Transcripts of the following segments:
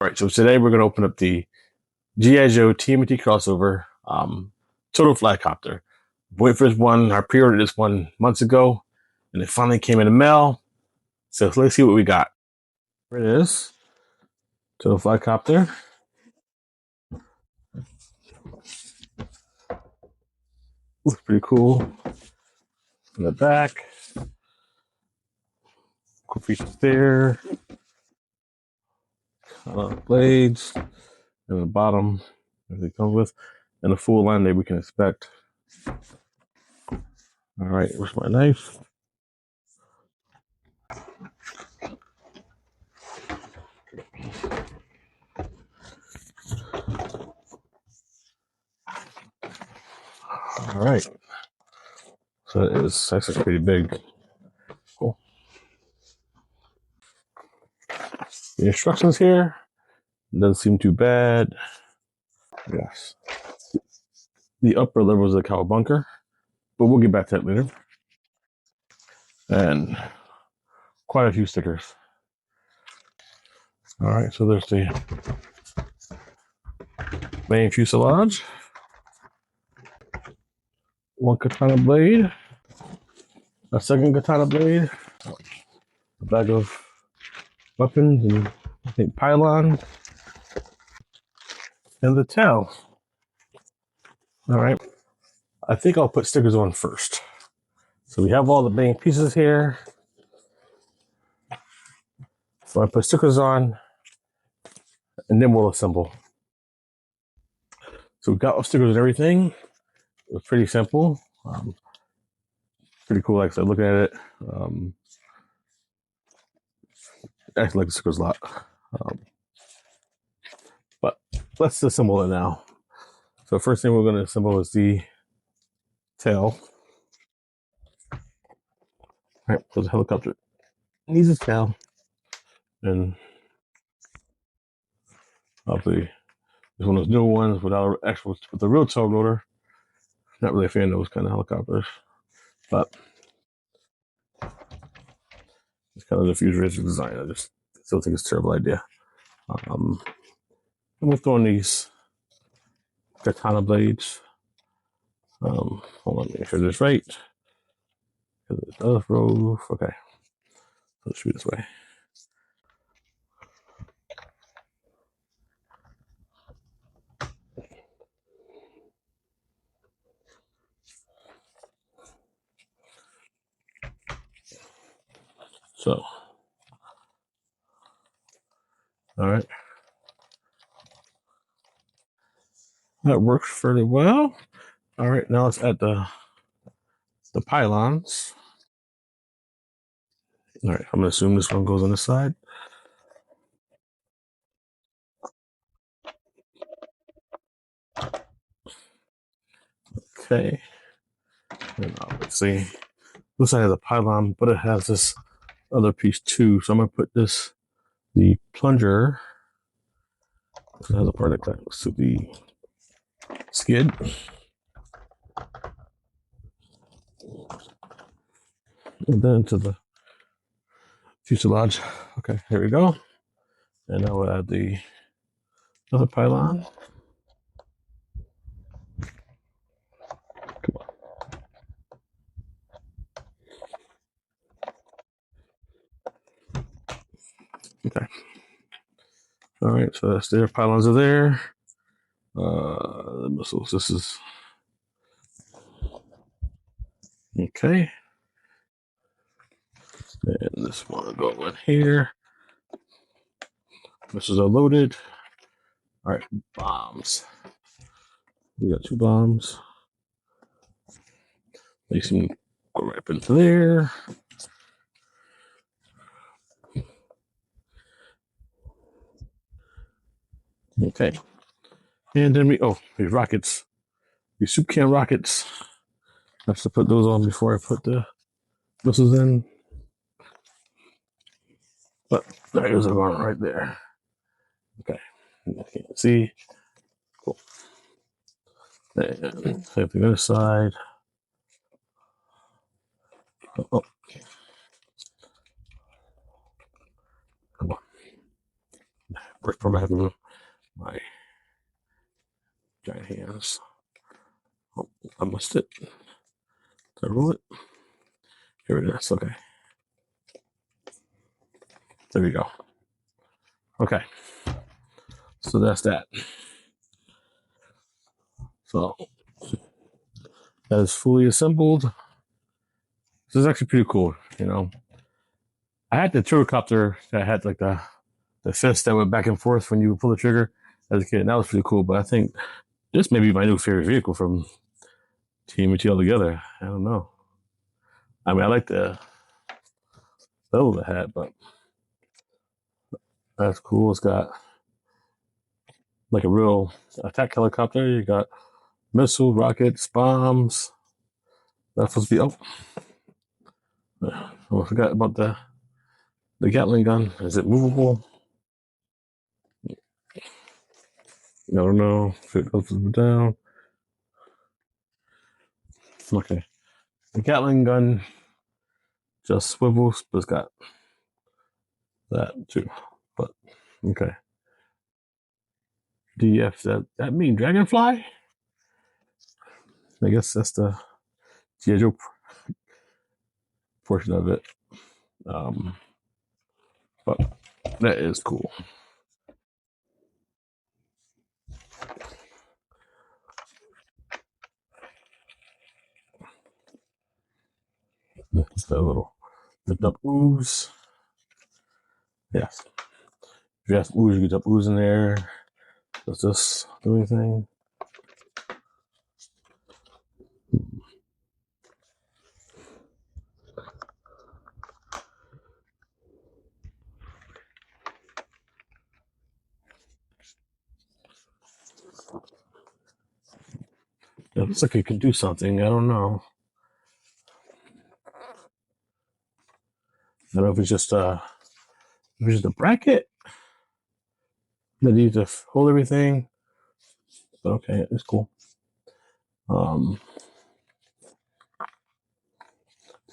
Right, so today we're going to open up the G.I. Joe TMNT crossover Turtle-Fly Copter. Wait for this one. I pre-ordered this one months ago, and it finally came in the mail. So let's see what we got. Here it is. Turtle-Fly Copter. Looks pretty cool. In the back. Cool features there. Blades. And the bottom, everything comes with. And a full line that we can expect. All right, where's my knife? All right. So it is actually pretty big. Cool. The instructions here doesn't seem too bad. Yes. The upper level is a Cowabunker, but we'll get back to that later. And quite a few stickers. All right, so there's the main fuselage. One katana blade. A second katana blade. A bag of weapons and I think pylon. And the tail. All right. I think I'll put stickers on first. So we have all the main pieces here. So I put stickers on and then we'll assemble. So we got all stickers and everything. It was pretty simple. Pretty cool, like I said, looking at it. I actually like the stickers a lot. But let's assemble it now. So first thing we're going to assemble is the tail. All right, so the helicopter needs its tail. And obviously, it's one of those new ones without actual, with the real tail rotor. Not really a fan of those kind of helicopters, but it's kind of the futuristic design. I just still think it's a terrible idea. And we'll throw in these katana blades. Hold on, make sure this right. Because it does roll. Okay, so it should be this way. So, all right. That works fairly well. All right, now let's add the pylons. All right, I'm gonna assume this one goes on the side. Okay. And obviously, this side has a pylon, but it has this other piece too. So I'm gonna put the plunger. It has a part that connects to the skid. And then to the fuselage. Okay, here we go. And now we'll add the other pylon. Come on. Okay. All right, so that's there. Pylons are there. The missiles. This is okay. And this one will go in here. Missiles are loaded. All right, bombs. We got 2 bombs. They seem to go right up into there. Okay. And then these rockets. These soup can rockets. I have to put those on before I put the missiles in. But there's a one right there. Okay. I can't see. Cool. And same thing other side. Oh. Come on. from having my giant hands. Oh, I missed it. Did I roll it? Here it is. Okay. There we go. Okay. So that's that. So that is fully assembled. This is actually pretty cool. You know, I had the Turtle-Copter that had like the fist that went back and forth when you pull the trigger as a kid. And that was pretty cool. But I think this may be my new favorite vehicle from TMNT altogether. I don't know. I mean, I like the fellow it had, but that's cool. It's got like a real attack helicopter. You got missiles, rockets, bombs. That's supposed to be. Oh, I forgot about the Gatling gun. Is it movable? I don't know if it goes down. Okay. The Gatling gun just swivels, but it's got that too. But okay. DF, that mean Dragonfly? I guess that's the G.I. Joe portion of it. But that is cool. It's a little lift up ooze. Yes. If you have ooze, you get up ooze in there. Does this do anything? It looks like it could do something. I don't know. I don't know if it's just a bracket that needs to hold everything. But okay, it's cool. The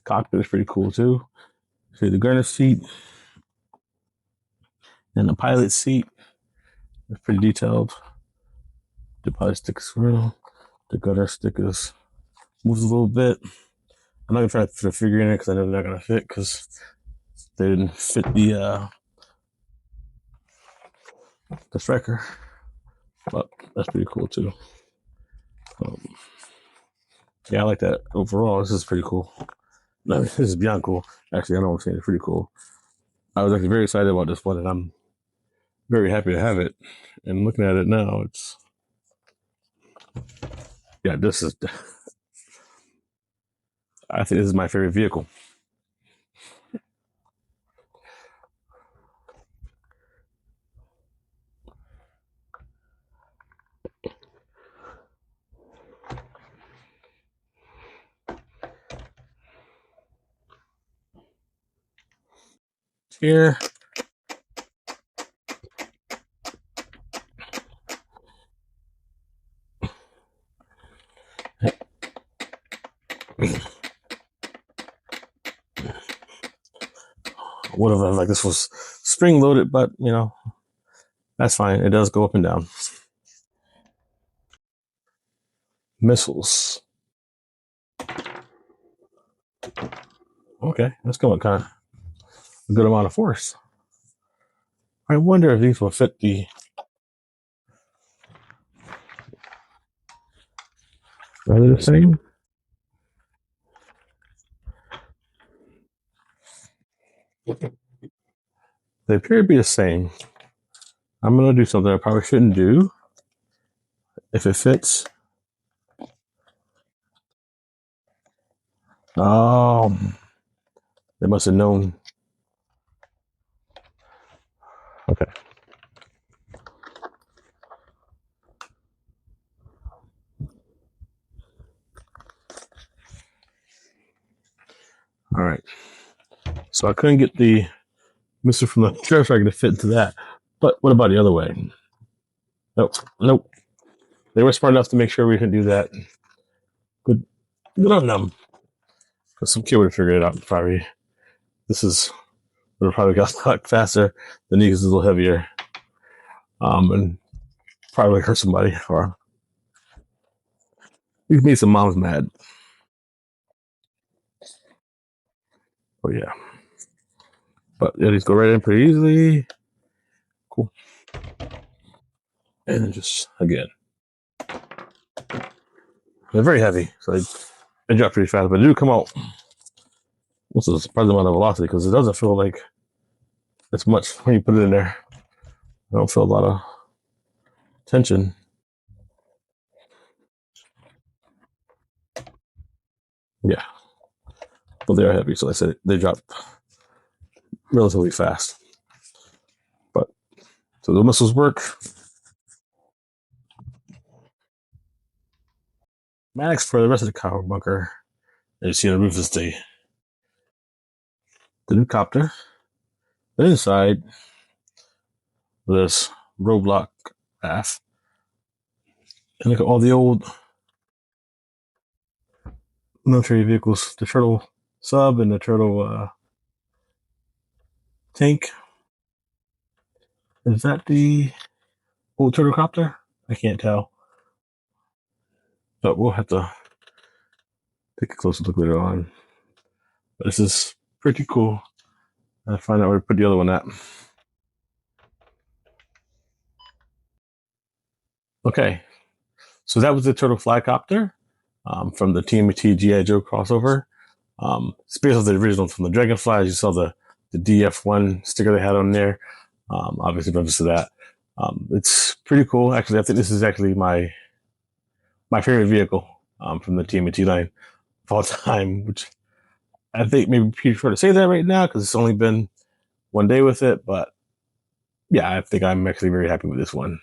cockpit is pretty cool too. See the gunner seat and the pilot seat. It's pretty detailed. The pilot stick is real. The gunner stick is moves a little bit. I'm not gonna try to put a figure in it because I know they're not gonna fit because they didn't fit the striker. But that's pretty cool too. Yeah, I like that overall. This is pretty cool. No, this is beyond cool. Actually, I know I'm saying it's pretty cool. I was actually very excited about this one, and I'm very happy to have it. And looking at it now, this is. I think this is my favorite vehicle. Here. Would have like this was spring loaded, but you know, that's fine. It does go up and down. Missiles. Okay, that's going kind of a good amount of force. I wonder if these will fit the. Are they the same? They appear to be the same. I'm gonna do something I probably shouldn't do. If it fits. They must have known. Okay. All right. So I couldn't get the mister from the Turtle Stalker to fit into that. But what about the other way? Nope. They were smart enough to make sure we could do that. Good on them. Because some kid would have figured it out. Probably. This would have probably got a lot faster. The knee is a little heavier. And probably hurt somebody or you made some moms mad. Oh yeah. But yeah, these go right in pretty easily. Cool. And then just again. They're very heavy, so they drop pretty fast, but they do come out with a surprising amount of velocity because it doesn't feel like it's much when you put it in there. I don't feel a lot of tension. Yeah, but they are heavy, so I said they drop relatively fast. But so the missiles work. Maddox for the rest of the Cowabunker. And you see on the roof is the new copter. Then inside this roadblock path. And look at all the old military vehicles, the turtle sub and the turtle tank. Is that the old turtle copter? I can't tell. But we'll have to take a closer look later on. But this is pretty cool. I'll find out where to put the other one at. Okay, so that was the Turtle-Fly Copter from the TMNT G.I. Joe crossover. It's based off the original from the Dragonfly. As you saw the DF1 sticker they had on there. Obviously, reference to that. It's pretty cool. Actually, I think this is actually my favorite vehicle from the TMNT line of all time, which I think maybe pretty short to say that right now because it's only been one day with it. But yeah, I think I'm actually very happy with this one.